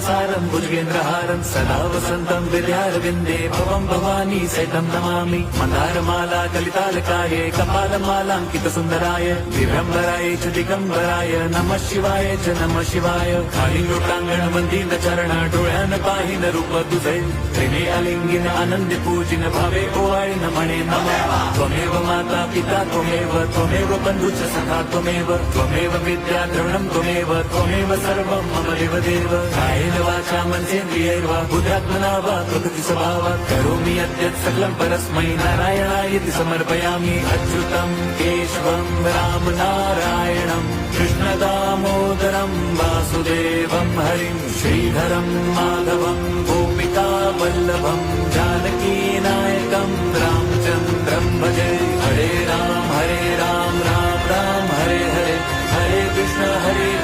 सारं भुजगेन्द्रहारं सदा वसन्तं विद्यारविन्दे भवं भवानी सहितं नमामि मन्दारमाला कलितालकाये कपालमालाङ्कितसुन्दराय दिव्यम्बराय च दिगम्बराय नमः शिवाय च नमः शिवाय कालिंगोटांगण वंदित चरण डोळ्यान पाहिन रूप तुझे प्रेमे अलिंगिन आनंद पूजिन भावे ओवाळीन म्हणे नमः त्वमेव माता पिता त्वमेव बंधुच सखा त्वमेव विद्या द्रवणं त्वमेव सर्वं मम देवदेव कायेन वाचा मनसेन्द्रियैर्वा बुद्ध्यात्मना वा प्रकृति स्वभावात् करोमि यद्यत् सकलं परस्मै नारायणायति समर्पयामि अच्युतं केशवं राम नारायणं कृष्णदामोदरं वासुदेवं हरिं श्रीधरं माधवं गोपिका वल्लभं जानकीनायकं रामचन्द्रं भजे हरे राम राम राम हरे हरे हरे कृष्ण हरे